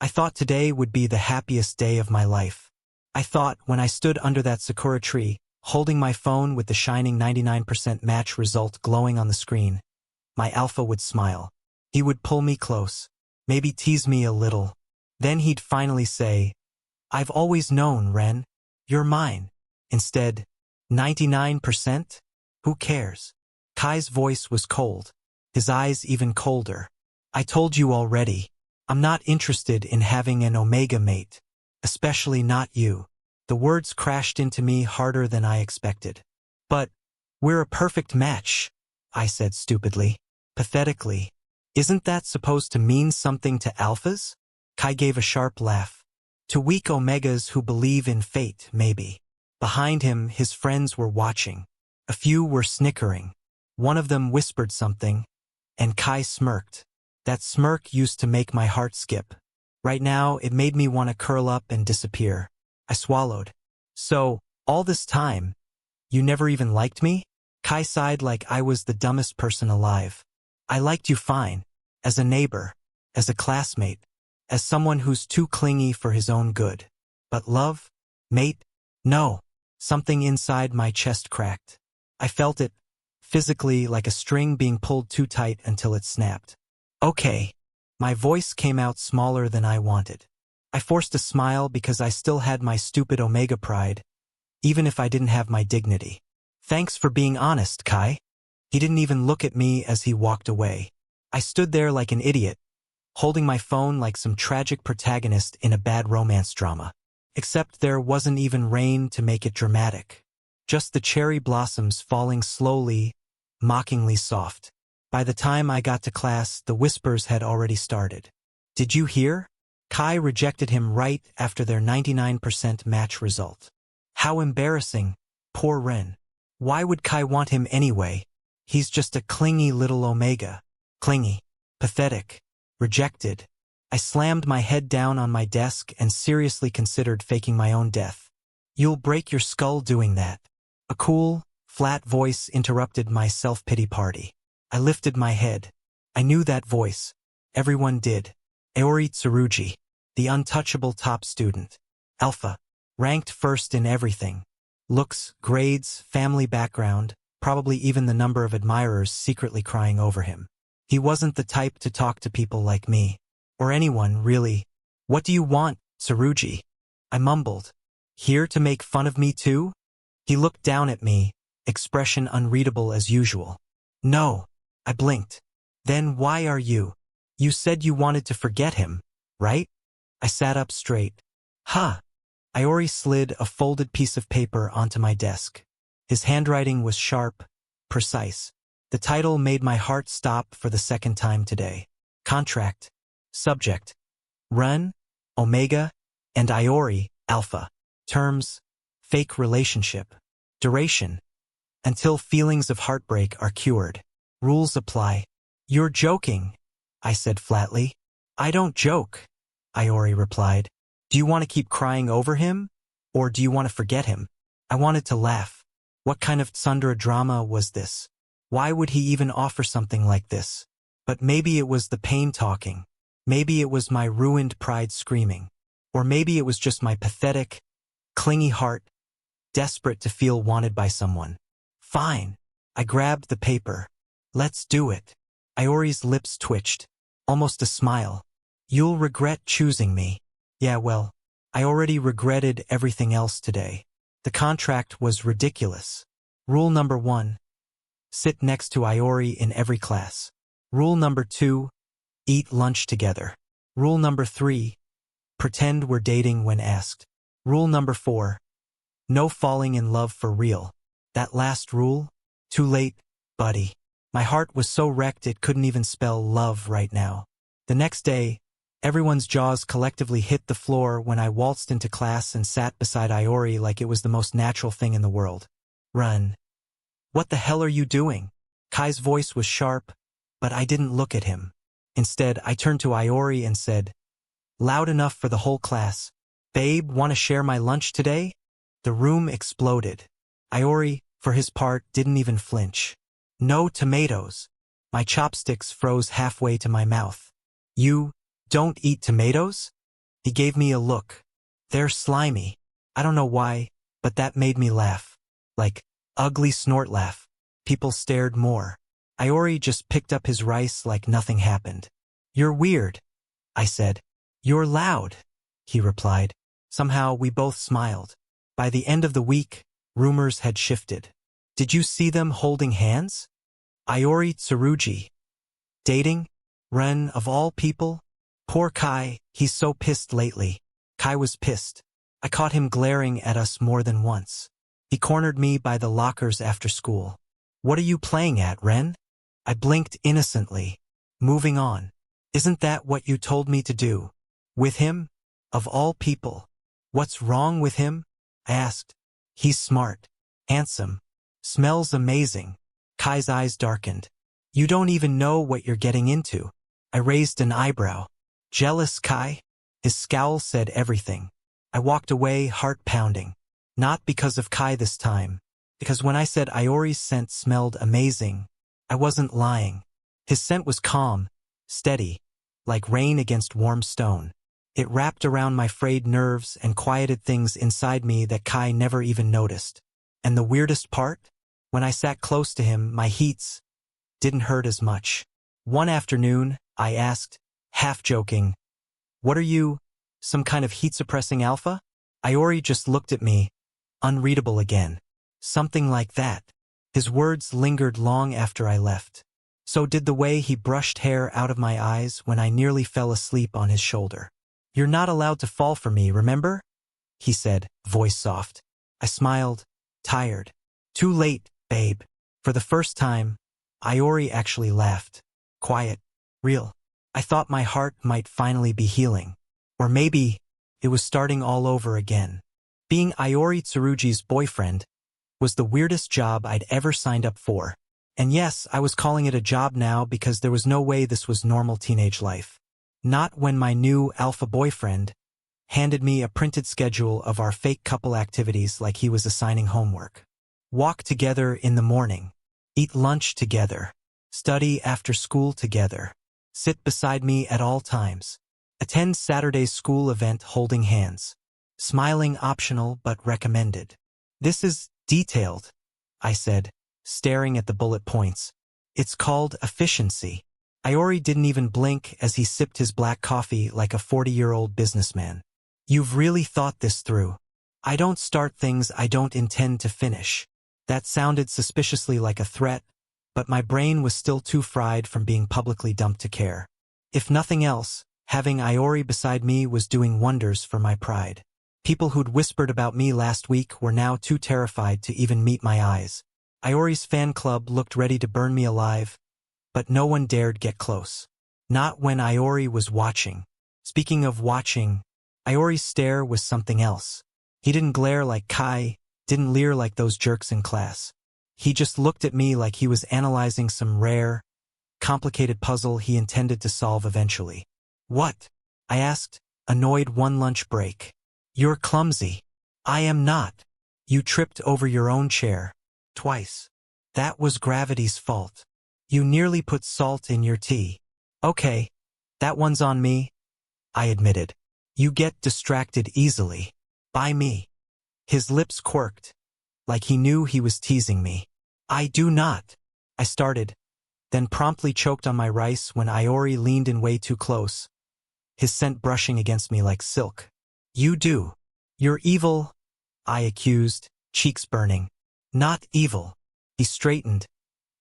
I thought today would be the happiest day of my life. I thought when I stood under that sakura tree, holding my phone with the shining 99% match result glowing on the screen, my alpha would smile. He would pull me close, maybe tease me a little. Then he'd finally say, "I've always known, Ren. You're mine." Instead, 99%? Who cares? Kai's voice was cold, his eyes even colder. "I told you already. I'm not interested in having an Omega mate. Especially not you." The words crashed into me harder than I expected. "But we're a perfect match," I said stupidly, pathetically. "Isn't that supposed to mean something to alphas?" Kai gave a sharp laugh. "To weak Omegas who believe in fate, maybe." Behind him, his friends were watching. A few were snickering. One of them whispered something, and Kai smirked. That smirk used to make my heart skip. Right now, it made me want to curl up and disappear. I swallowed. "So, all this time, you never even liked me?" Kai sighed like I was the dumbest person alive. "I liked you fine. As a neighbor, as a classmate, as someone who's too clingy for his own good. But love? Mate? No." Something inside my chest cracked. I felt it, physically, like a string being pulled too tight until it snapped. "Okay." My voice came out smaller than I wanted. I forced a smile because I still had my stupid Omega pride, even if I didn't have my dignity. "Thanks for being honest, Kai." He didn't even look at me as he walked away. I stood there like an idiot, holding my phone like some tragic protagonist in a bad romance drama. Except there wasn't even rain to make it dramatic. Just the cherry blossoms falling slowly, mockingly soft. By the time I got to class, the whispers had already started. "Did you hear? Kai rejected him right after their 99% match result. How embarrassing. Poor Ren. Why would Kai want him anyway? He's just a clingy little Omega." Clingy. Pathetic. Rejected. I slammed my head down on my desk and seriously considered faking my own death. "You'll break your skull doing that." A cool, flat voice interrupted my self-pity party. I lifted my head. I knew that voice. Everyone did. Yaoi Tsurugi, the untouchable top student. Alpha. Ranked first in everything. Looks, grades, family background, probably even the number of admirers secretly crying over him. He wasn't the type to talk to people like me. Or anyone, really. "What do you want, Tsurugi?" I mumbled. "Here to make fun of me too?" He looked down at me, expression unreadable as usual. "No." I blinked. "Then why are you? You said you wanted to forget him, right?" I sat up straight. "Huh." Yaoi slid a folded piece of paper onto my desk. His handwriting was sharp, precise. The title made my heart stop for the second time today. Contract. Subject. Ren, Omega, and Yaoi, Alpha. Terms. Fake relationship. Duration. Until feelings of heartbreak are cured. Rules apply. "You're joking," I said flatly. "I don't joke," Yaoi replied. "Do you want to keep crying over him? Or do you want to forget him?" I wanted to laugh. What kind of tsundere drama was this? Why would he even offer something like this? But maybe it was the pain talking. Maybe it was my ruined pride screaming. Or maybe it was just my pathetic, clingy heart, desperate to feel wanted by someone. Fine. I grabbed the paper. "Let's do it." Yaoi's lips twitched. Almost a smile. "You'll regret choosing me." Yeah, well, I already regretted everything else today. The contract was ridiculous. Rule number 1. Sit next to Yaoi in every class. Rule number 2. Eat lunch together. Rule number 3. Pretend we're dating when asked. Rule number 4. No falling in love for real. That last rule? Too late, buddy. My heart was so wrecked it couldn't even spell love right now. The next day, everyone's jaws collectively hit the floor when I waltzed into class and sat beside Yaoi like it was the most natural thing in the world. "Run. What the hell are you doing?" Kai's voice was sharp, but I didn't look at him. Instead, I turned to Yaoi and said, loud enough for the whole class, "Babe, want to share my lunch today?" The room exploded. Yaoi, for his part, didn't even flinch. "No tomatoes." My chopsticks froze halfway to my mouth. "You don't eat tomatoes?" He gave me a look. They're slimy. I don't know why, but that made me laugh. Like, ugly snort laugh. People stared more. Yaoi just picked up his rice like nothing happened. You're weird, I said. You're loud, he replied. Somehow we both smiled. By the end of the week, rumors had shifted. Did you see them holding hands? Yaoi Tsurugi. Dating? Ren, of all people? Poor Kai, he's so pissed lately. Kai was pissed. I caught him glaring at us more than once. He cornered me by the lockers after school. What are you playing at, Ren? I blinked innocently. Moving on. Isn't that what you told me to do? With him? Of all people. What's wrong with him? I asked. He's smart. Handsome. Smells amazing. Kai's eyes darkened. You don't even know what you're getting into. I raised an eyebrow. Jealous, Kai? His scowl said everything. I walked away, heart pounding. Not because of Kai this time. Because when I said Yaoi's scent smelled amazing, I wasn't lying. His scent was calm, steady, like rain against warm stone. It wrapped around my frayed nerves and quieted things inside me that Kai never even noticed. And the weirdest part? When I sat close to him, my heats didn't hurt as much. One afternoon, I asked, half joking, "What are you, some kind of heat-suppressing alpha?" Yaoi just looked at me, unreadable again. Something like that. His words lingered long after I left. So did the way he brushed hair out of my eyes when I nearly fell asleep on his shoulder. "You're not allowed to fall for me, remember?" he said, voice soft. I smiled, tired. Too late, babe. For the first time, Yaoi actually laughed. Quiet. Real. I thought my heart might finally be healing. Or maybe it was starting all over again. Being Yaoi Tsurugi's boyfriend was the weirdest job I'd ever signed up for. And yes, I was calling it a job now because there was no way this was normal teenage life. Not when my new alpha boyfriend handed me a printed schedule of our fake couple activities like he was assigning homework. Walk together in the morning. Eat lunch together. Study after school together. Sit beside me at all times. Attend Saturday's school event holding hands. Smiling optional but recommended. This is detailed, I said, staring at the bullet points. It's called efficiency. Yaoi didn't even blink as he sipped his black coffee like a 40-year-old businessman. You've really thought this through. I don't start things I don't intend to finish. That sounded suspiciously like a threat, but my brain was still too fried from being publicly dumped to care. If nothing else, having Yaoi beside me was doing wonders for my pride. People who'd whispered about me last week were now too terrified to even meet my eyes. Yaoi's fan club looked ready to burn me alive, but no one dared get close. Not when Yaoi was watching. Speaking of watching, Yaoi's stare was something else. He didn't glare like Kai, didn't leer like those jerks in class. He just looked at me like he was analyzing some rare, complicated puzzle he intended to solve eventually. What? I asked, annoyed one lunch break. You're clumsy. I am not. You tripped over your own chair. Twice. That was gravity's fault. You nearly put salt in your tea. Okay, that one's on me, I admitted. You get distracted easily. By me. His lips quirked, like he knew he was teasing me. I do not. I started, then promptly choked on my rice when Yaoi leaned in way too close, his scent brushing against me like silk. You do. You're evil, I accused, cheeks burning. Not evil. He straightened,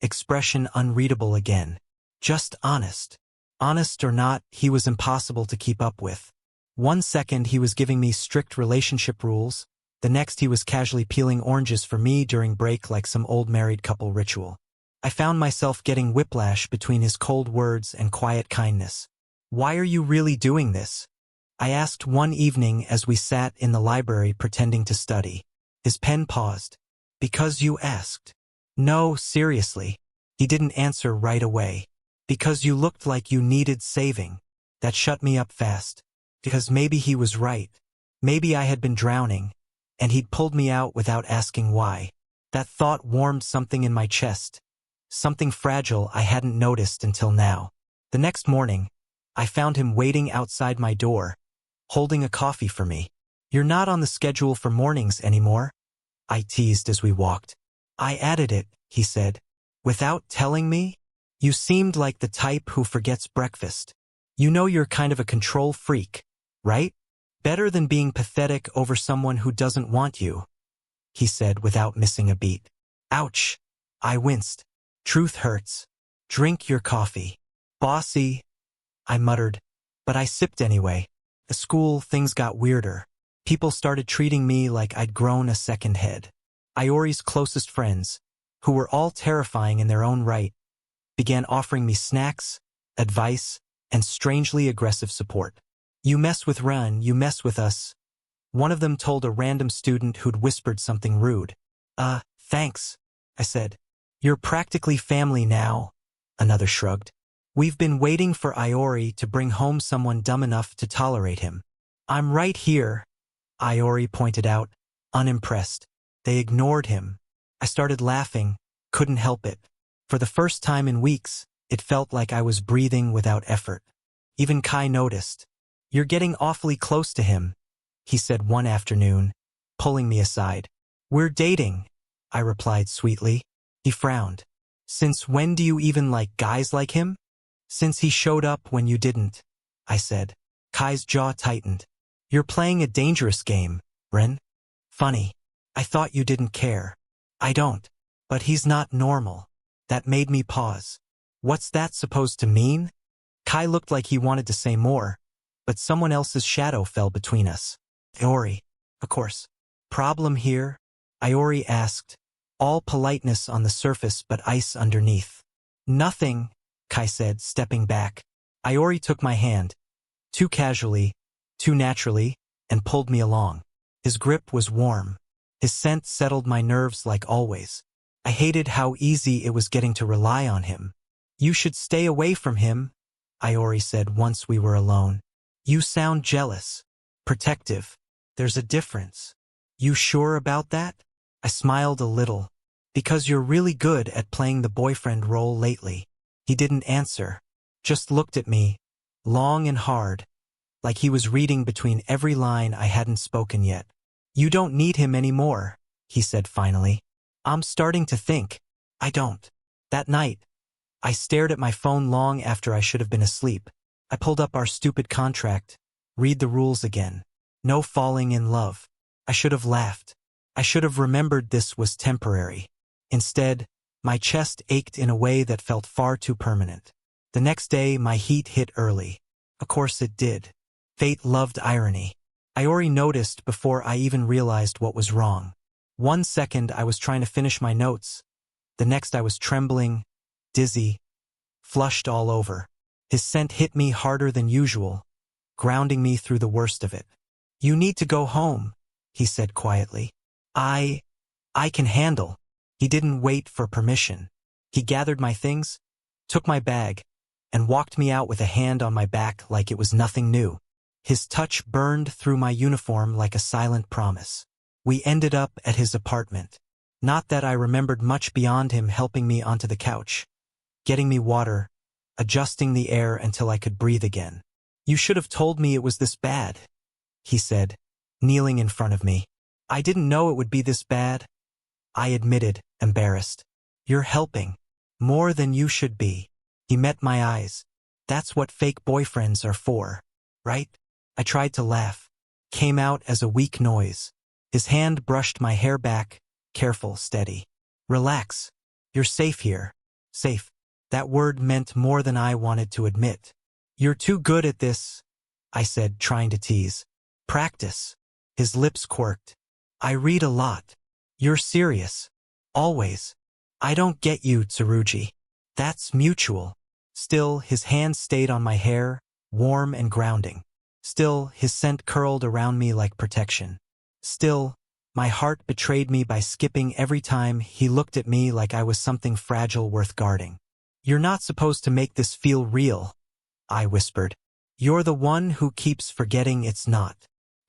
expression unreadable again. Just honest. Honest or not, he was impossible to keep up with. 1 second he was giving me strict relationship rules, the next he was casually peeling oranges for me during break like some old married couple ritual. I found myself getting whiplash between his cold words and quiet kindness. Why are you really doing this? I asked one evening as we sat in the library pretending to study. His pen paused. Because you asked. No, seriously. He didn't answer right away. Because you looked like you needed saving. That shut me up fast. Because maybe he was right. Maybe I had been drowning, and he'd pulled me out without asking why. That thought warmed something in my chest. Something fragile I hadn't noticed until now. The next morning, I found him waiting outside my door, holding a coffee for me. You're not on the schedule for mornings anymore, I teased as we walked. I added it, he said. Without telling me? You seemed like the type who forgets breakfast. You know you're kind of a control freak, right? Better than being pathetic over someone who doesn't want you, he said without missing a beat. Ouch, I winced. Truth hurts. Drink your coffee. Bossy, I muttered, but I sipped anyway. At school, things got weirder. People started treating me like I'd grown a second head. Iori's closest friends, who were all terrifying in their own right, began offering me snacks, advice, and strangely aggressive support. You mess with Ren, you mess with us. One of them told a random student who'd whispered something rude. Thanks, I said. You're practically family now, another shrugged. We've been waiting for Iori to bring home someone dumb enough to tolerate him. I'm right here, Iori pointed out, unimpressed. They ignored him. I started laughing, couldn't help it. For the first time in weeks, it felt like I was breathing without effort. Even Kai noticed. You're getting awfully close to him, he said one afternoon, pulling me aside. We're dating, I replied sweetly. He frowned. Since when do you even like guys like him? Since he showed up when you didn't, I said. Kai's jaw tightened. You're playing a dangerous game, Ren. Funny. I thought you didn't care. I don't. But he's not normal. That made me pause. What's that supposed to mean? Kai looked like he wanted to say more, but someone else's shadow fell between us. Iori, of course. Problem here? Iori asked, all politeness on the surface but ice underneath. Nothing, Kai said, stepping back. Iori took my hand, too casually, too naturally, and pulled me along. His grip was warm. His scent settled my nerves like always. I hated how easy it was getting to rely on him. You should stay away from him, Iori said once we were alone. You sound jealous, protective. There's a difference. You sure about that? I smiled a little. Because you're really good at playing the boyfriend role lately. He didn't answer, just looked at me, long and hard, like he was reading between every line I hadn't spoken yet. You don't need him anymore, he said finally. I'm starting to think. I don't. That night, I stared at my phone long after I should have been asleep. I pulled up our stupid contract, read the rules again. No falling in love. I should have laughed. I should have remembered this was temporary. Instead, my chest ached in a way that felt far too permanent. The next day, my heat hit early. Of course it did. Fate loved irony. Iori noticed before I even realized what was wrong. 1 second I was trying to finish my notes. The next I was trembling, dizzy, flushed all over. His scent hit me harder than usual, grounding me through the worst of it. You need to go home, he said quietly. I can handle. He didn't wait for permission. He gathered my things, took my bag, and walked me out with a hand on my back like it was nothing new. His touch burned through my uniform like a silent promise. We ended up at his apartment. Not that I remembered much beyond him helping me onto the couch, getting me water, adjusting the air until I could breathe again. You should have told me it was this bad, he said, kneeling in front of me. I didn't know it would be this bad, I admitted, embarrassed. You're helping. More than you should be. He met my eyes. That's what fake boyfriends are for, right? I tried to laugh. Came out as a weak noise. His hand brushed my hair back, careful, steady. Relax. You're safe here. Safe. That word meant more than I wanted to admit. You're too good at this, I said, trying to tease. Practice. His lips quirked. I read a lot. You're serious. Always. I don't get you, Tsurugi. That's mutual. Still, his hand stayed on my hair, warm and grounding. Still, his scent curled around me like protection. Still, my heart betrayed me by skipping every time he looked at me like I was something fragile worth guarding. You're not supposed to make this feel real, I whispered. You're the one who keeps forgetting it's not.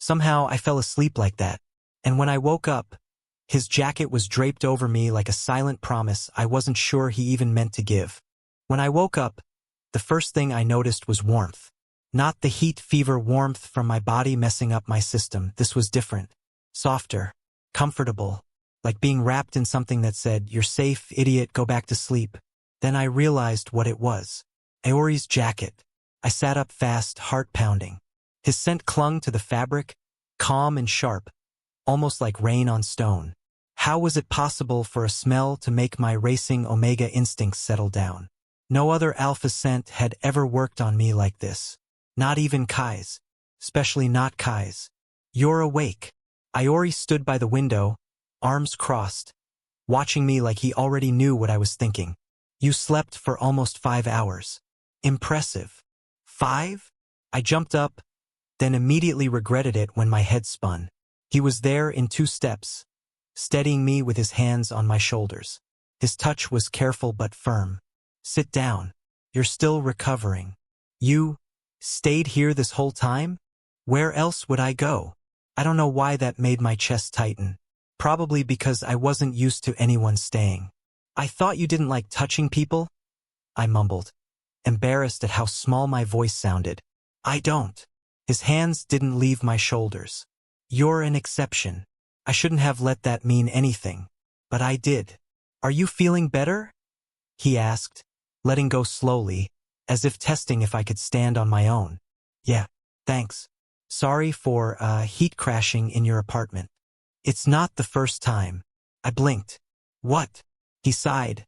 Somehow I fell asleep like that, and when I woke up, his jacket was draped over me like a silent promise I wasn't sure he even meant to give. When I woke up, the first thing I noticed was warmth. Not the heat fever warmth from my body messing up my system. This was different. Softer. Comfortable. Like being wrapped in something that said, "You're safe, idiot, go back to sleep." Then I realized what it was. Yaoi's jacket. I sat up fast, heart pounding. His scent clung to the fabric, calm and sharp, almost like rain on stone. How was it possible for a smell to make my racing omega instincts settle down? No other alpha scent had ever worked on me like this. Not even Kai's. Especially not Kai's. "You're awake." Yaoi stood by the window, arms crossed, watching me like he already knew what I was thinking. "You slept for almost 5 hours. Impressive." 5? I jumped up, then immediately regretted it when my head spun. He was there in 2 steps, steadying me with his hands on my shoulders. His touch was careful but firm. "Sit down. You're still recovering." "You stayed here this whole time? Where else would I go?" I don't know why that made my chest tighten. Probably because I wasn't used to anyone staying. "I thought you didn't like touching people?" I mumbled, embarrassed at how small my voice sounded. "I don't." His hands didn't leave my shoulders. "You're an exception." I shouldn't have let that mean anything, but I did. "Are you feeling better?" he asked, letting go slowly, as if testing if I could stand on my own. "Yeah, thanks. Sorry for, heat crashing in your apartment." "It's not the first time." I blinked. "What?" He sighed,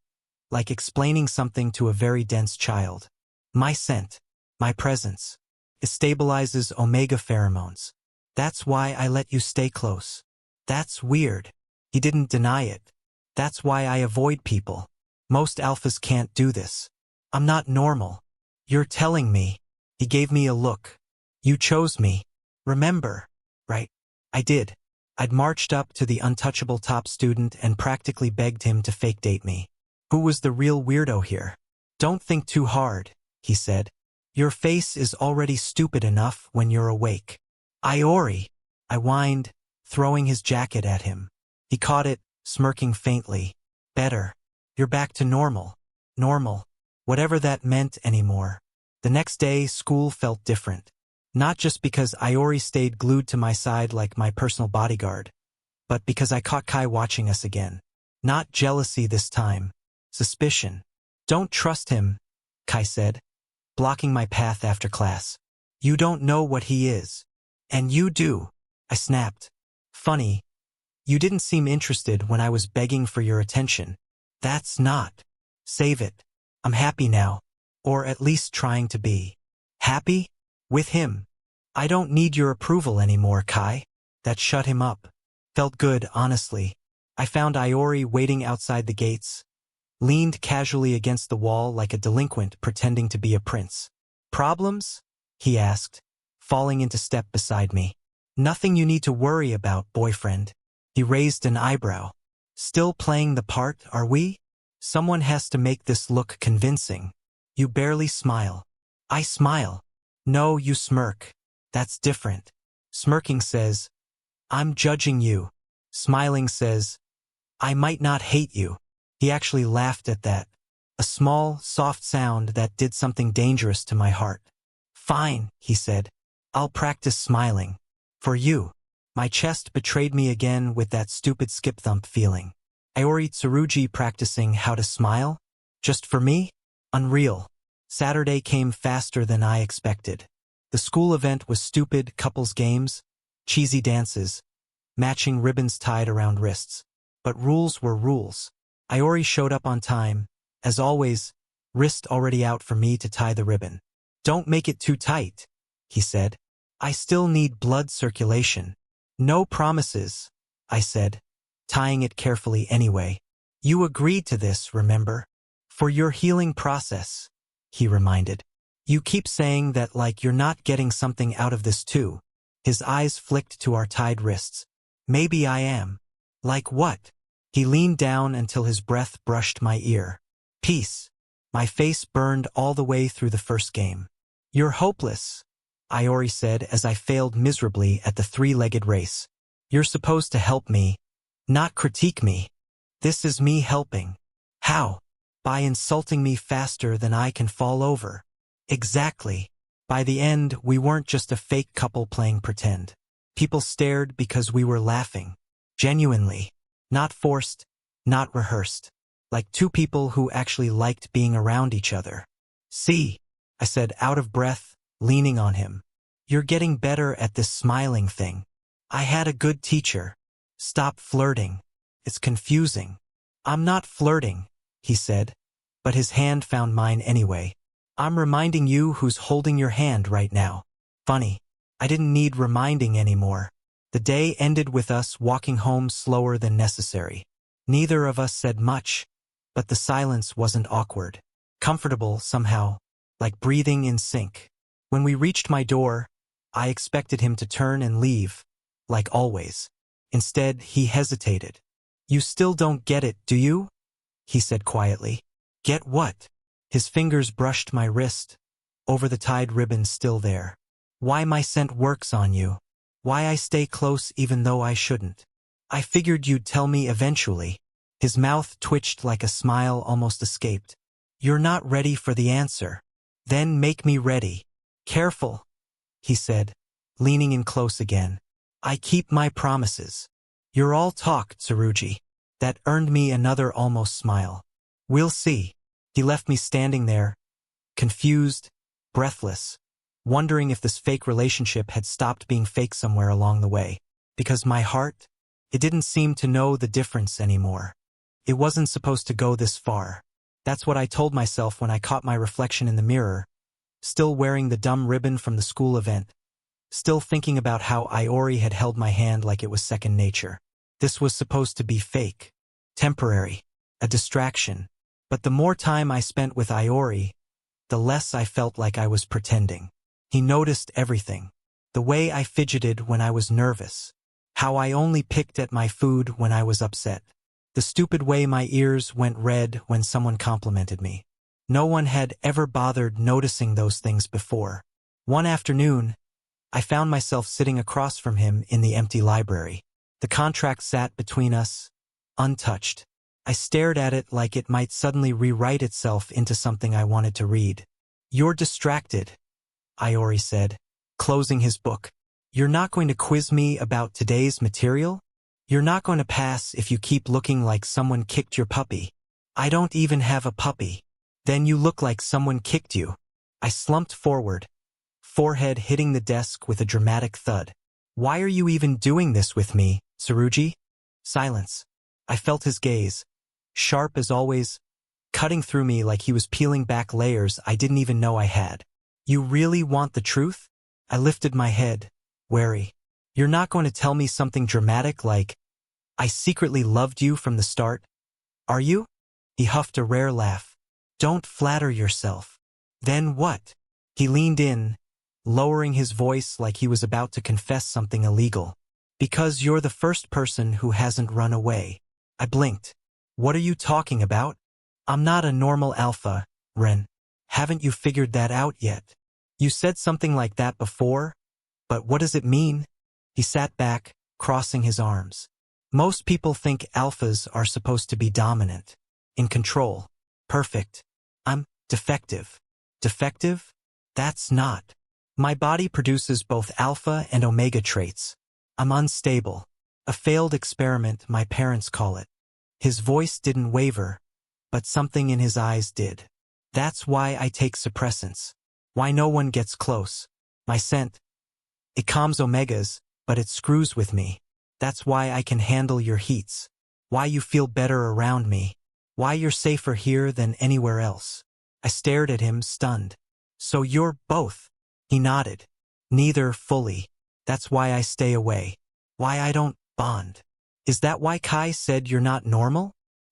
like explaining something to a very dense child. "My scent, my presence, it stabilizes omega pheromones. That's why I let you stay close." "That's weird." He didn't deny it. "That's why I avoid people. Most alphas can't do this." "I'm not normal." "You're telling me." He gave me a look. "You chose me. Remember, right?" I did. I'd marched up to the untouchable top student and practically begged him to fake date me. Who was the real weirdo here? "Don't think too hard," he said. "Your face is already stupid enough when you're awake." "Yaoi," I whined, throwing his jacket at him. He caught it, smirking faintly. "Better. You're back to normal." Normal. Whatever that meant anymore. The next day, school felt different. Not just because Yaoi stayed glued to my side like my personal bodyguard, but because I caught Kai watching us again. Not jealousy this time. Suspicion. "Don't trust him," Kai said, blocking my path after class. "You don't know what he is." "And you do," I snapped. "Funny. You didn't seem interested when I was begging for your attention." "That's not." "Save it. I'm happy now. Or at least trying to be." "Happy? With him?" "I don't need your approval anymore, Kai." That shut him up. Felt good, honestly. I found Yaoi waiting outside the gates, leaned casually against the wall like a delinquent pretending to be a prince. "Problems?" he asked, falling into step beside me. "Nothing you need to worry about, boyfriend." He raised an eyebrow. "Still playing the part, are we? Someone has to make this look convincing." "You barely smile." "I smile." "No, you smirk. That's different." Smirking says, "I'm judging you." Smiling says, "I might not hate you." He actually laughed at that. A small, soft sound that did something dangerous to my heart. "Fine," he said. "I'll practice smiling. For you." My chest betrayed me again with that stupid skip thump feeling. Yaoi Tsurugi practicing how to smile? Just for me? Unreal. Saturday came faster than I expected. The school event was stupid couples games, cheesy dances, matching ribbons tied around wrists. But rules were rules. Yaoi showed up on time. As always, wrist already out for me to tie the ribbon. "Don't make it too tight," he said. "I still need blood circulation." "No promises," I said, tying it carefully anyway. "You agreed to this, remember? For your healing process," he reminded. "You keep saying that like you're not getting something out of this too." His eyes flicked to our tied wrists. "Maybe I am." "Like what?" He leaned down until his breath brushed my ear. "Peace." My face burned all the way through the first game. "You're hopeless," Yaoi said as I failed miserably at the 3-legged race. "You're supposed to help me, not critique me." "This is me helping." "How?" "By insulting me faster than I can fall over." "Exactly." By the end, we weren't just a fake couple playing pretend. People stared because we were laughing. Genuinely. Not forced, not rehearsed. Like two people who actually liked being around each other. "See," I said, out of breath, leaning on him. "You're getting better at this smiling thing. I had a good teacher. Stop flirting. It's confusing." "I'm not flirting," he said, but his hand found mine anyway. "I'm reminding you who's holding your hand right now." Funny. I didn't need reminding anymore. The day ended with us walking home slower than necessary. Neither of us said much, but the silence wasn't awkward. Comfortable somehow, like breathing in sync. When we reached my door, I expected him to turn and leave, like always. Instead, he hesitated. "You still don't get it, do you?" he said quietly. "Get what?" His fingers brushed my wrist, over the tied ribbon still there. "Why my scent works on you. Why I stay close even though I shouldn't. I figured you'd tell me eventually." His mouth twitched like a smile almost escaped. "You're not ready for the answer. Then make me ready." "Careful," he said, leaning in close again. "I keep my promises." "You're all talk, Tsurugi." That earned me another almost smile. "We'll see." He left me standing there, confused, breathless, wondering if this fake relationship had stopped being fake somewhere along the way. Because my heart, it didn't seem to know the difference anymore. It wasn't supposed to go this far. That's what I told myself when I caught my reflection in the mirror, still wearing the dumb ribbon from the school event, still thinking about how Yaoi had held my hand like it was second nature. This was supposed to be fake, temporary, a distraction. But the more time I spent with Yaoi, the less I felt like I was pretending. He noticed everything. The way I fidgeted when I was nervous. How I only picked at my food when I was upset. The stupid way my ears went red when someone complimented me. No one had ever bothered noticing those things before. One afternoon, I found myself sitting across from him in the empty library. The contract sat between us, untouched. I stared at it like it might suddenly rewrite itself into something I wanted to read. "You're distracted," Yaoi said, closing his book. "You're not going to quiz me about today's material? You're not going to pass if you keep looking like someone kicked your puppy." "I don't even have a puppy." "Then you look like someone kicked you." I slumped forward, forehead hitting the desk with a dramatic thud. "Why are you even doing this with me, Tsurugi?" Silence. I felt his gaze, sharp as always, cutting through me like he was peeling back layers I didn't even know I had. "You really want the truth?" I lifted my head, wary. "You're not going to tell me something dramatic like, 'I secretly loved you from the start,' are you?" He huffed a rare laugh. "Don't flatter yourself." "Then what?" He leaned in, lowering his voice like he was about to confess something illegal. "Because you're the first person who hasn't run away." I blinked. "What are you talking about?" "I'm not a normal alpha, Ren. Haven't you figured that out yet?" "You said something like that before, but what does it mean?" He sat back, crossing his arms. "Most people think alphas are supposed to be dominant, in control, perfect. I'm defective." "Defective? That's not. My body produces both alpha and omega traits. I'm unstable. A failed experiment, my parents call it." His voice didn't waver, but something in his eyes did. "That's why I take suppressants. Why no one gets close. My scent, it calms omegas, but it screws with me. That's why I can handle your heats. Why you feel better around me. Why you're safer here than anywhere else." I stared at him, stunned. "So you're both?" He nodded. "Neither fully. That's why I stay away. Why I don't bond." "Is that why Kai said you're not normal?"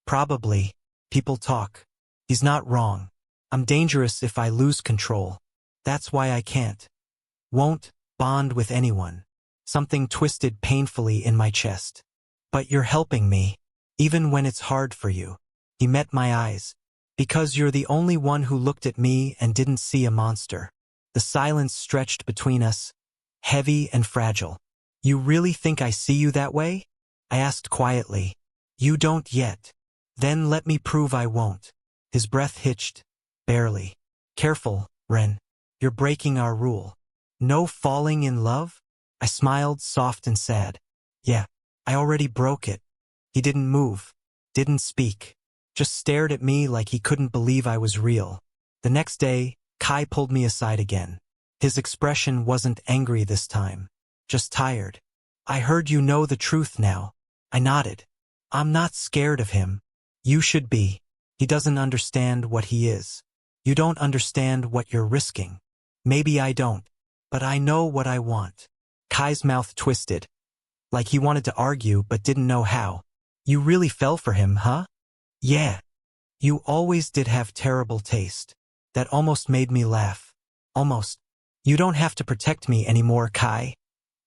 "Probably. People talk." He's not wrong. I'm dangerous if I lose control. That's why I won't bond with anyone. Something twisted painfully in my chest. "But you're helping me, even when it's hard for you." He met my eyes. "Because you're the only one who looked at me and didn't see a monster." The silence stretched between us, heavy and fragile. "You really think I see you that way?" I asked quietly. "You don't yet. Then let me prove I won't." His breath hitched, barely. "Careful, Ren. You're breaking our rule. No falling in love? I smiled, soft and sad. Yeah, I already broke it. He didn't move, didn't speak, just stared at me like he couldn't believe I was real. The next day, Kai pulled me aside again. His expression wasn't angry this time, just tired. I heard you know the truth now. I nodded. I'm not scared of him. You should be. He doesn't understand what he is. You don't understand what you're risking. Maybe I don't, but I know what I want. Kai's mouth twisted, like he wanted to argue but didn't know how. You really fell for him, huh? Yeah. You always did have terrible taste. That almost made me laugh. Almost. You don't have to protect me anymore, Kai,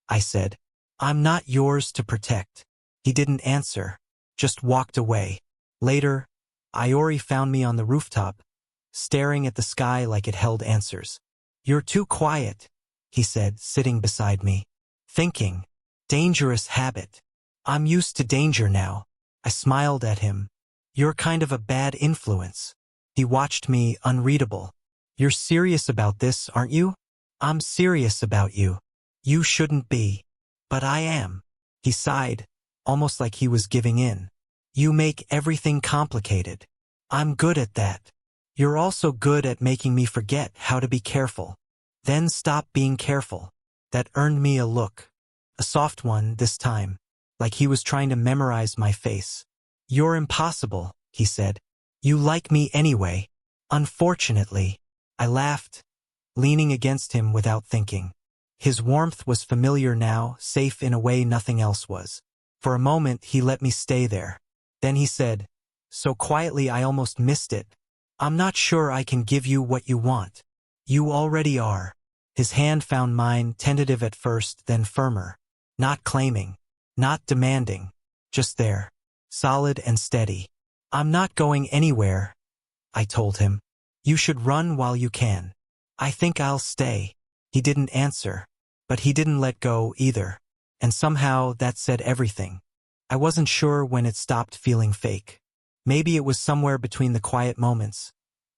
I said. I'm not yours to protect. He didn't answer, just walked away. Later, Yaoi found me on the rooftop, staring at the sky like it held answers. You're too quiet, he said, sitting beside me. Thinking. Dangerous habit. I'm used to danger now. I smiled at him. You're kind of a bad influence. He watched me, unreadable. You're serious about this, aren't you? I'm serious about you. You shouldn't be. But I am. He sighed, almost like he was giving in. You make everything complicated. I'm good at that. You're also good at making me forget how to be careful. Then stop being careful. That earned me a look. A soft one this time, like he was trying to memorize my face. You're impossible, he said. You like me anyway. Unfortunately. I laughed, leaning against him without thinking. His warmth was familiar now, safe in a way nothing else was. For a moment he let me stay there. Then he said, so quietly I almost missed it. I'm not sure I can give you what you want. You already are. His hand found mine, tentative at first, then firmer. Not claiming, not demanding, just there, solid and steady. I'm not going anywhere, I told him. You should run while you can. I think I'll stay. He didn't answer, but he didn't let go either. And somehow that said everything. I wasn't sure when it stopped feeling fake. Maybe it was somewhere between the quiet moments,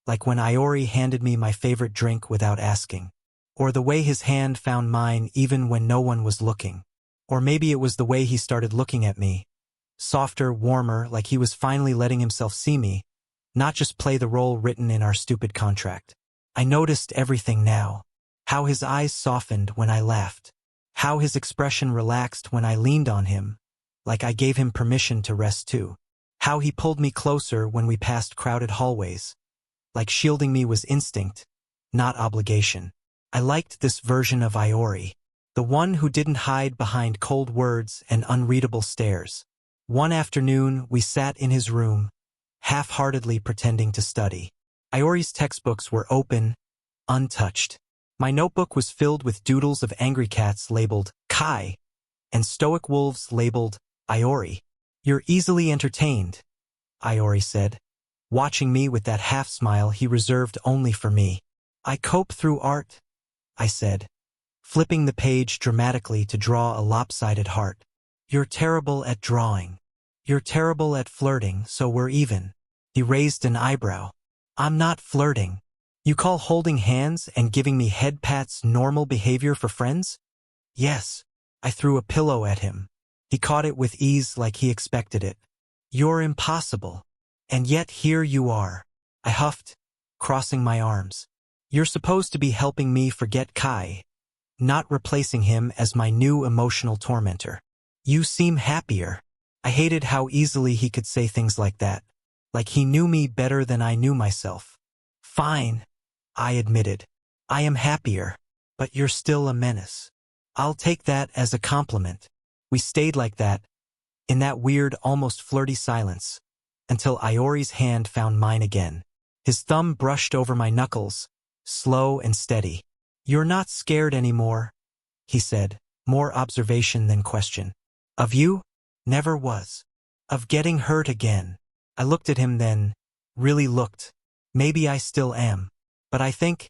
like when Yaoi handed me my favorite drink without asking, or the way his hand found mine even when no one was looking. Or maybe it was the way he started looking at me, softer, warmer, like he was finally letting himself see me, not just play the role written in our stupid contract. I noticed everything now. How his eyes softened when I laughed. How his expression relaxed when I leaned on him, like I gave him permission to rest too. How he pulled me closer when we passed crowded hallways, like shielding me was instinct, not obligation. I liked this version of Yaoi. The one who didn't hide behind cold words and unreadable stares. One afternoon, we sat in his room, half-heartedly pretending to study. Yaoi's textbooks were open, untouched. My notebook was filled with doodles of angry cats labeled Kai and stoic wolves labeled Yaoi. You're easily entertained, Yaoi said, watching me with that half-smile he reserved only for me. I cope through art, I said, flipping the page dramatically to draw a lopsided heart. You're terrible at drawing. You're terrible at flirting, so we're even. He raised an eyebrow. I'm not flirting. You call holding hands and giving me head pats normal behavior for friends? Yes. I threw a pillow at him. He caught it with ease like he expected it. You're impossible. And yet here you are. I huffed, crossing my arms. You're supposed to be helping me forget Kai, not replacing him as my new emotional tormentor. You seem happier. I hated how easily he could say things like that, like he knew me better than I knew myself. Fine, I admitted. I am happier, but you're still a menace. I'll take that as a compliment. We stayed like that, in that weird, almost flirty silence, until Yaoi's hand found mine again. His thumb brushed over my knuckles, slow and steady. You're not scared anymore, he said, more observation than question. Of you? Never was. Of getting hurt again. I looked at him then, really looked. Maybe I still am. But I think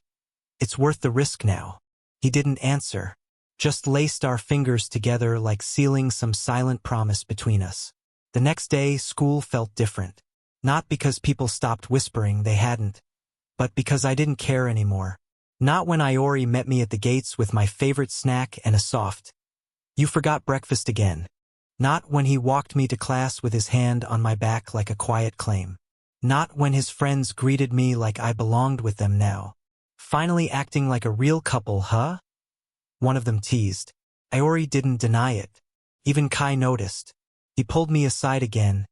it's worth the risk now. He didn't answer, just laced our fingers together like sealing some silent promise between us. The next day, school felt different. Not because people stopped whispering, they hadn't, but because I didn't care anymore. Not when Iori met me at the gates with my favorite snack and a soft, "You forgot breakfast again." Not when he walked me to class with his hand on my back like a quiet claim. Not when his friends greeted me like I belonged with them now. "Finally acting like a real couple, huh?" one of them teased. Iori didn't deny it. Even Kai noticed. He pulled me aside again,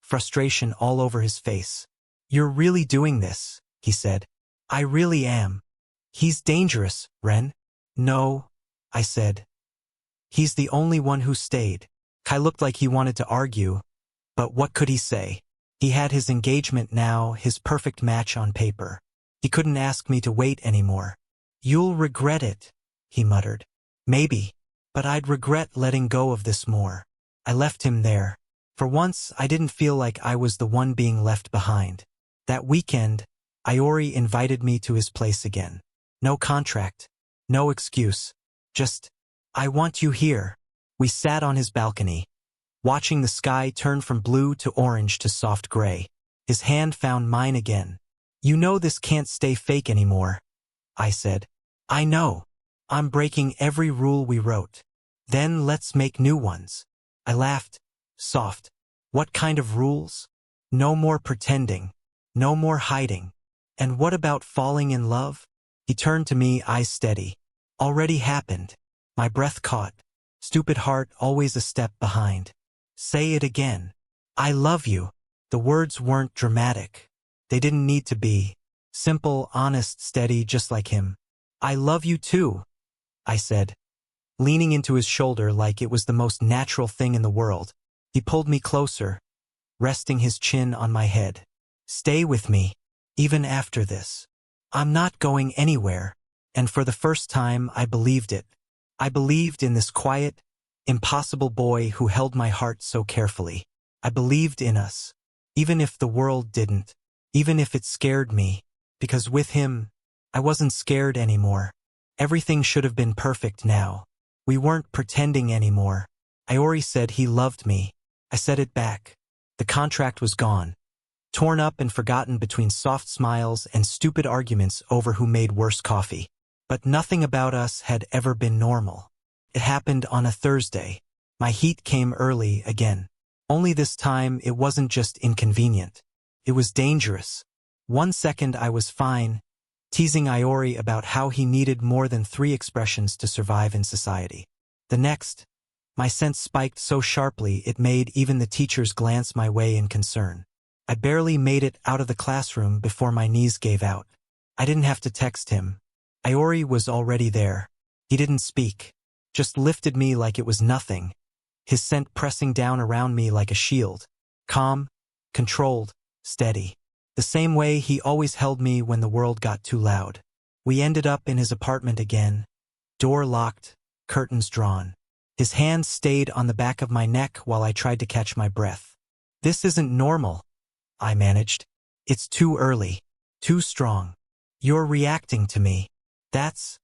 frustration all over his face. "You're really doing this," he said. "I really am." "He's dangerous, Ren." "No," I said. "He's the only one who stayed." Kai looked like he wanted to argue, but what could he say? He had his engagement now, his perfect match on paper. He couldn't ask me to wait anymore. "You'll regret it," he muttered. "Maybe, but I'd regret letting go of this more." I left him there. For once, I didn't feel like I was the one being left behind. That weekend, Iori invited me to his place again. No contract, no excuse, just, "I want you here." We sat on his balcony, watching the sky turn from blue to orange to soft gray. His hand found mine again. "You know this can't stay fake anymore," I said. "I know. I'm breaking every rule we wrote." "Then let's make new ones." I laughed. Soft. "What kind of rules?" "No more pretending. No more hiding." "And what about falling in love?" He turned to me, eyes steady. "Already happened." My breath caught. Stupid heart always a step behind. "Say it again." "I love you." The words weren't dramatic. They didn't need to be. Simple, honest, steady, just like him. "I love you too," I said, leaning into his shoulder like it was the most natural thing in the world. He pulled me closer, resting his chin on my head. "Stay with me, even after this. I'm not going anywhere." And for the first time, I believed it. I believed in this quiet, impossible boy who held my heart so carefully. I believed in us, even if the world didn't, even if it scared me, because with him, I wasn't scared anymore. Everything should have been perfect now. We weren't pretending anymore. Iori said he loved me. I said it back. The contract was gone, torn up and forgotten between soft smiles and stupid arguments over who made worse coffee. But nothing about us had ever been normal. It happened on a Thursday. My heat came early again. Only this time it wasn't just inconvenient. It was dangerous. One second I was fine, teasing Iori about how he needed more than 3 expressions to survive in society. The next, my sense spiked so sharply it made even the teachers glance my way in concern. I barely made it out of the classroom before my knees gave out. I didn't have to text him. Iori was already there. He didn't speak, just lifted me like it was nothing, his scent pressing down around me like a shield. Calm, controlled, steady. The same way he always held me when the world got too loud. We ended up in his apartment again, door locked, curtains drawn. His hand stayed on the back of my neck while I tried to catch my breath. "This isn't normal," I managed. "It's too early, too strong. You're reacting to me. That's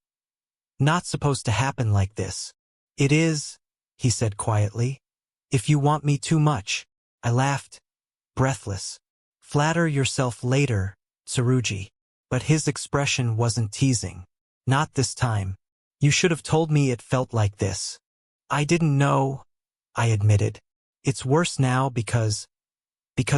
not supposed to happen like this." "It is," he said quietly. "If you want me too much." I laughed, breathless. "Flatter yourself later, Tsurugi." But his expression wasn't teasing. "Not this time. You should have told me it felt like this." "I didn't know," I admitted. "It's worse now because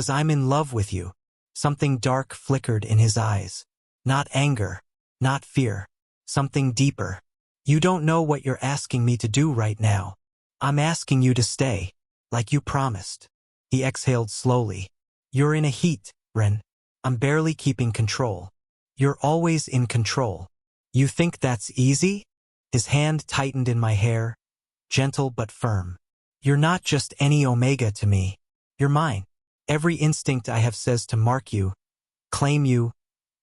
I'm in love with you." Something dark flickered in his eyes. Not anger, not fear. Something deeper. "You don't know what you're asking me to do right now. I'm asking you to stay, like you promised." He exhaled slowly. "You're in a heat, Ren. I'm barely keeping control." "You're always in control. You think that's easy?" His hand tightened in my hair, gentle but firm. "You're not just any Omega to me. You're mine. Every instinct I have says to mark you, claim you,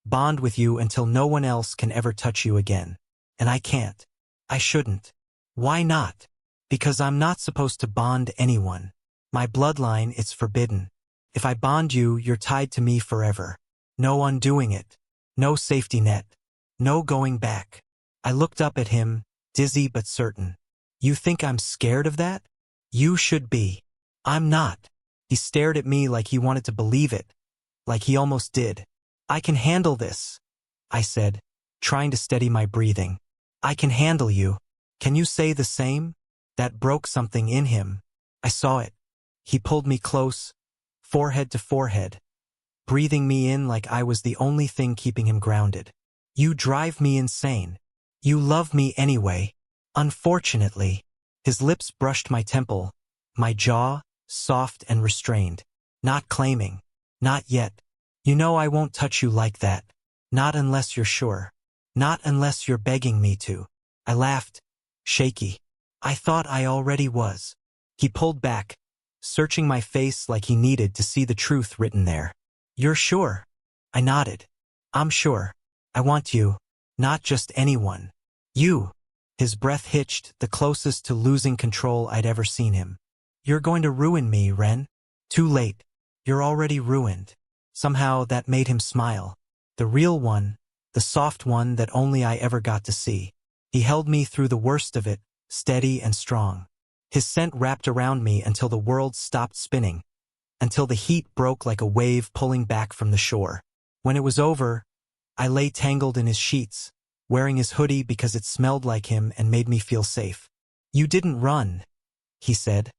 bond with you until no one else can ever touch you again. And I can't. I shouldn't." "Why not?" "Because I'm not supposed to bond anyone. My bloodline, it's forbidden. If I bond you, you're tied to me forever. No undoing it. No safety net. No going back." I looked up at him, dizzy but certain. "You think I'm scared of that? You should be." "I'm not." He stared at me like he wanted to believe it, like he almost did. "I can handle this," I said, trying to steady my breathing. I can handle you. Can you say the same? That broke something in him. I saw it. He pulled me close, forehead to forehead, breathing me in like I was the only thing keeping him grounded. You drive me insane. You love me anyway. Unfortunately. His lips brushed my temple, my jaw, soft and restrained. Not claiming. Not yet. You know I won't touch you like that. Not unless you're sure. Not unless you're begging me to. I laughed, shaky. I thought I already was. He pulled back, searching my face like he needed to see the truth written there. You're sure? I nodded. I'm sure. I want you, not just anyone. You. His breath hitched, the closest to losing control I'd ever seen him. You're going to ruin me, Ren. Too late. You're already ruined. Somehow that made him smile. The real one, the soft one that only I ever got to see. He held me through the worst of it, steady and strong. His scent wrapped around me until the world stopped spinning, until the heat broke like a wave pulling back from the shore. When it was over, I lay tangled in his sheets, wearing his hoodie because it smelled like him and made me feel safe. You didn't run, he said,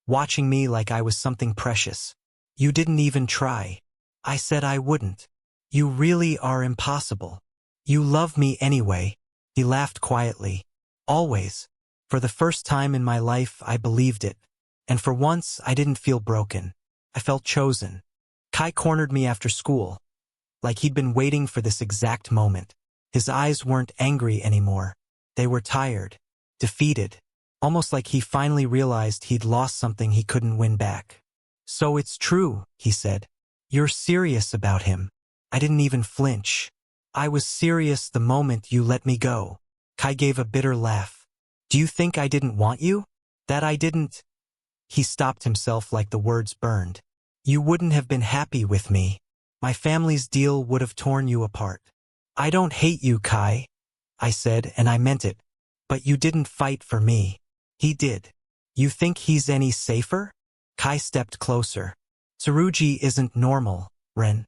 watching me like I was something precious. You didn't even try. I said I wouldn't. You really are impossible. You love me anyway. He laughed quietly. Always. For the first time in my life, I believed it. And for once, I didn't feel broken. I felt chosen. Kai cornered me after school, like he'd been waiting for this exact moment. His eyes weren't angry anymore. They were tired, defeated, almost like he finally realized he'd lost something he couldn't win back. So it's true, he said. You're serious about him. I didn't even flinch. I was serious the moment you let me go. Kai gave a bitter laugh. Do you think I didn't want you? That I didn't? He stopped himself like the words burned. You wouldn't have been happy with me. My family's deal would have torn you apart. I don't hate you, Kai, I said, and I meant it. But you didn't fight for me. He did. You think he's any safer? Kai stepped closer. Tsurugi isn't normal, Ren.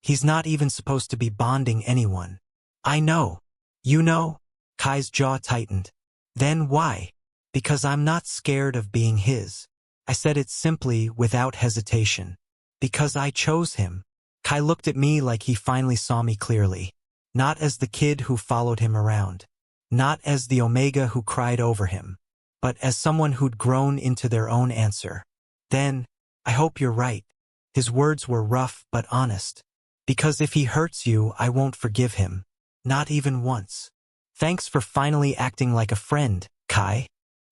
He's not even supposed to be bonding anyone. I know. You know? Kai's jaw tightened. Then why? Because I'm not scared of being his. I said it simply, without hesitation. Because I chose him. Kai looked at me like he finally saw me clearly. Not as the kid who followed him around. Not as the Omega who cried over him. But as someone who'd grown into their own answer. Then, I hope you're right. His words were rough but honest. Because if he hurts you, I won't forgive him. Not even once. Thanks for finally acting like a friend, Kai.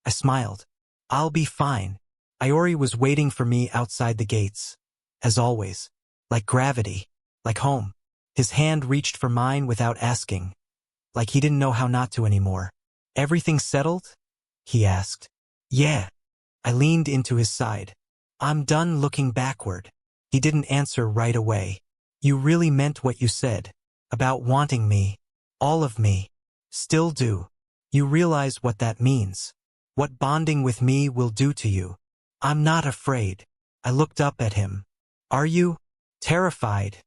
I smiled. I'll be fine. Yaoi was waiting for me outside the gates. As always. Like gravity. Like home. His hand reached for mine without asking. Like he didn't know how not to anymore. Everything settled? He asked. Yeah. I leaned into his side. I'm done looking backward. He didn't answer right away. You really meant what you said. About wanting me. All of me. Still do. You realize what that means. What bonding with me will do to you. I'm not afraid. I looked up at him. Are you? Terrified,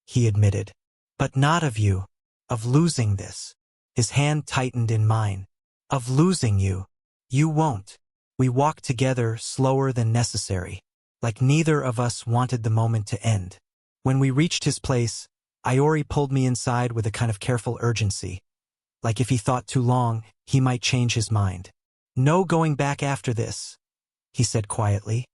he admitted. But not of you. Of losing this. His hand tightened in mine. Of losing you. You won't. We walked together slower than necessary. Like neither of us wanted the moment to end. When we reached his place, Yaoi pulled me inside with a kind of careful urgency. Like if he thought too long, he might change his mind. No going back after this, he said quietly,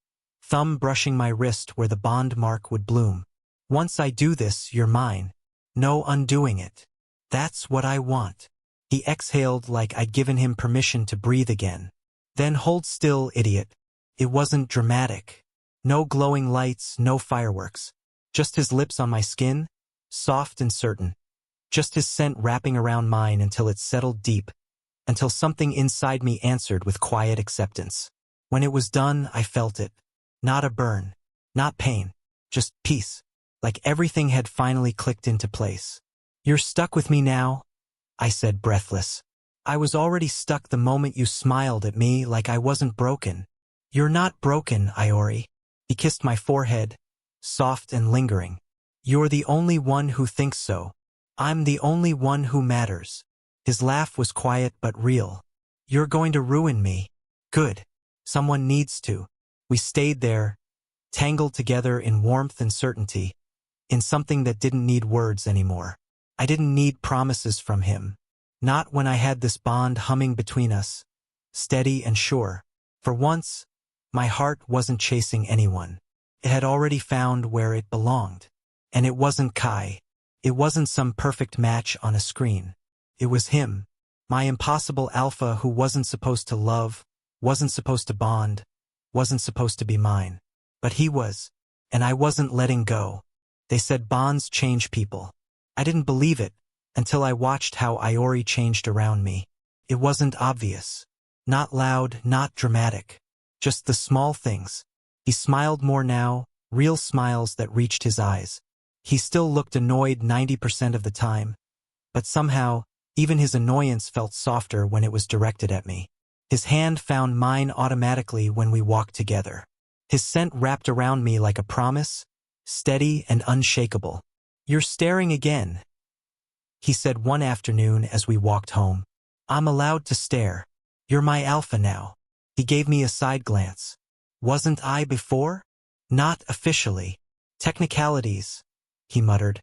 thumb brushing my wrist where the bond mark would bloom. Once I do this, you're mine. No undoing it. That's what I want. He exhaled like I'd given him permission to breathe again. Then hold still, idiot. It wasn't dramatic. No glowing lights, no fireworks. Just his lips on my skin, soft and certain. Just his scent wrapping around mine until it settled deep, until something inside me answered with quiet acceptance. When it was done, I felt it. Not a burn, not pain, just peace, like everything had finally clicked into place. You're stuck with me now, I said breathless. I was already stuck the moment you smiled at me like I wasn't broken. You're not broken, Yaoi. He kissed my forehead, soft and lingering. You're the only one who thinks so. I'm the only one who matters. His laugh was quiet but real. You're going to ruin me. Good. Someone needs to. We stayed there, tangled together in warmth and certainty, in something that didn't need words anymore. I didn't need promises from him. Not when I had this bond humming between us, steady and sure. For once, my heart wasn't chasing anyone. It had already found where it belonged. And it wasn't Kai. It wasn't some perfect match on a screen. It was him, my impossible alpha who wasn't supposed to love, wasn't supposed to bond, wasn't supposed to be mine. But he was, and I wasn't letting go. They said bonds change people. I didn't believe it until I watched how Yaoi changed around me. It wasn't obvious. Not loud, not dramatic. Just the small things. He smiled more now, real smiles that reached his eyes. He still looked annoyed 90% of the time, but somehow, even his annoyance felt softer when it was directed at me. His hand found mine automatically when we walked together. His scent wrapped around me like a promise, steady and unshakable. You're staring again, he said one afternoon as we walked home. I'm allowed to stare. You're my alpha now. He gave me a side glance. Wasn't I before? Not officially. Technicalities, he muttered.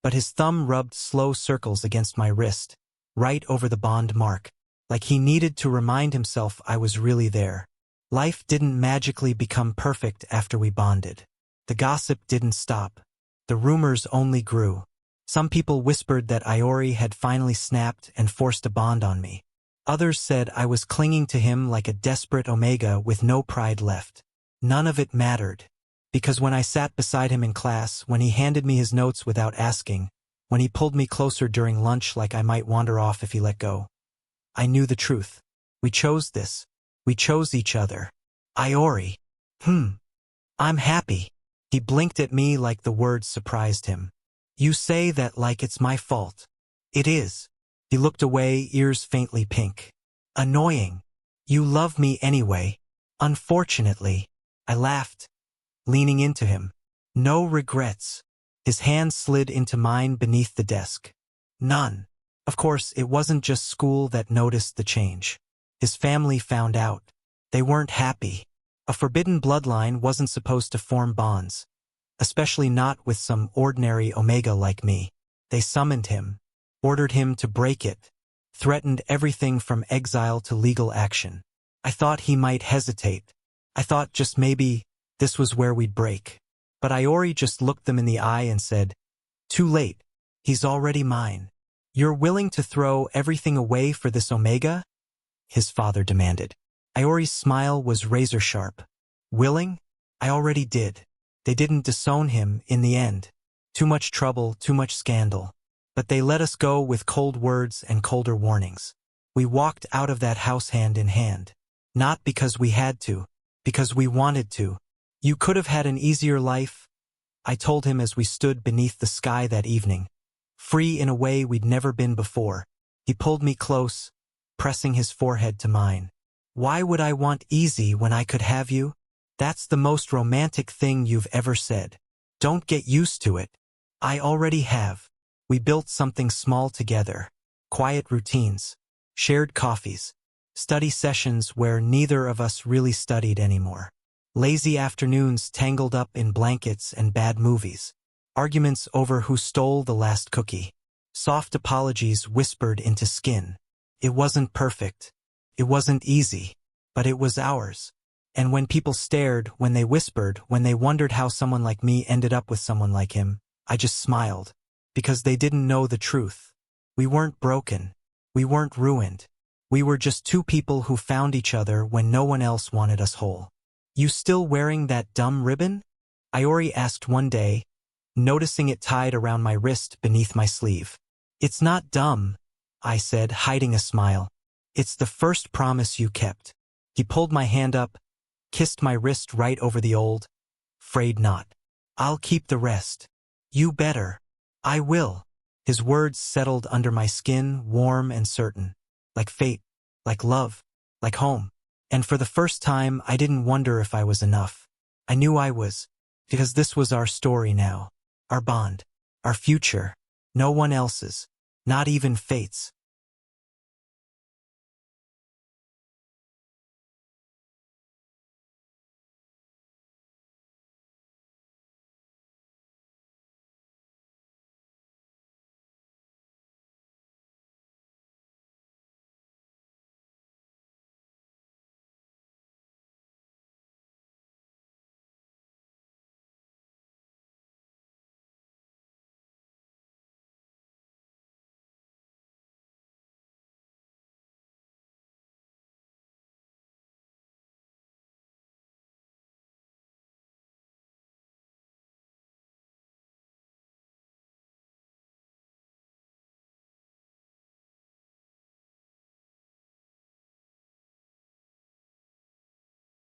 But his thumb rubbed slow circles against my wrist, right over the bond mark, like he needed to remind himself I was really there. Life didn't magically become perfect after we bonded. The gossip didn't stop. The rumors only grew. Some people whispered that Yaoi had finally snapped and forced a bond on me. Others said I was clinging to him like a desperate omega with no pride left. None of it mattered, because when I sat beside him in class, when he handed me his notes without asking, when he pulled me closer during lunch like I might wander off if he let go, I knew the truth. We chose this. We chose each other. Yaoi. I'm happy. He blinked at me like the words surprised him. You say that like it's my fault. It is. He looked away, ears faintly pink. Annoying. You love me anyway. Unfortunately. I laughed, leaning into him. No regrets. His hand slid into mine beneath the desk. None. Of course, it wasn't just school that noticed the change. His family found out. They weren't happy. A forbidden bloodline wasn't supposed to form bonds, especially not with some ordinary omega like me. They summoned him, ordered him to break it, threatened everything from exile to legal action. I thought he might hesitate. I thought just maybe this was where we'd break. But Yaoi just looked them in the eye and said, "Too late. He's already mine." "You're willing to throw everything away for this omega?" his father demanded. Yaoi's smile was razor sharp. Willing? I already did. They didn't disown him in the end. Too much trouble, too much scandal. But they let us go with cold words and colder warnings. We walked out of that house hand in hand. Not because we had to, because we wanted to. You could have had an easier life, I told him as we stood beneath the sky that evening. Free in a way we'd never been before. He pulled me close, pressing his forehead to mine. Why would I want easy when I could have you? That's the most romantic thing you've ever said. Don't get used to it. I already have. We built something small together. Quiet routines, shared coffees, study sessions where neither of us really studied anymore. Lazy afternoons tangled up in blankets and bad movies. Arguments over who stole the last cookie. Soft apologies whispered into skin. It wasn't perfect. It wasn't easy, but it was ours. And when people stared, when they whispered, when they wondered how someone like me ended up with someone like him, I just smiled. Because they didn't know the truth. We weren't broken. We weren't ruined. We were just two people who found each other when no one else wanted us whole. You still wearing that dumb ribbon? Yaoi asked one day, noticing it tied around my wrist beneath my sleeve. It's not dumb, I said, hiding a smile. It's the first promise you kept. He pulled my hand up, kissed my wrist right over the old. Afraid not. I'll keep the rest. You better. I will. His words settled under my skin, warm and certain. Like fate, like love, like home. And for the first time, I didn't wonder if I was enough. I knew I was, because this was our story now. Our bond. Our future. No one else's. Not even fate's.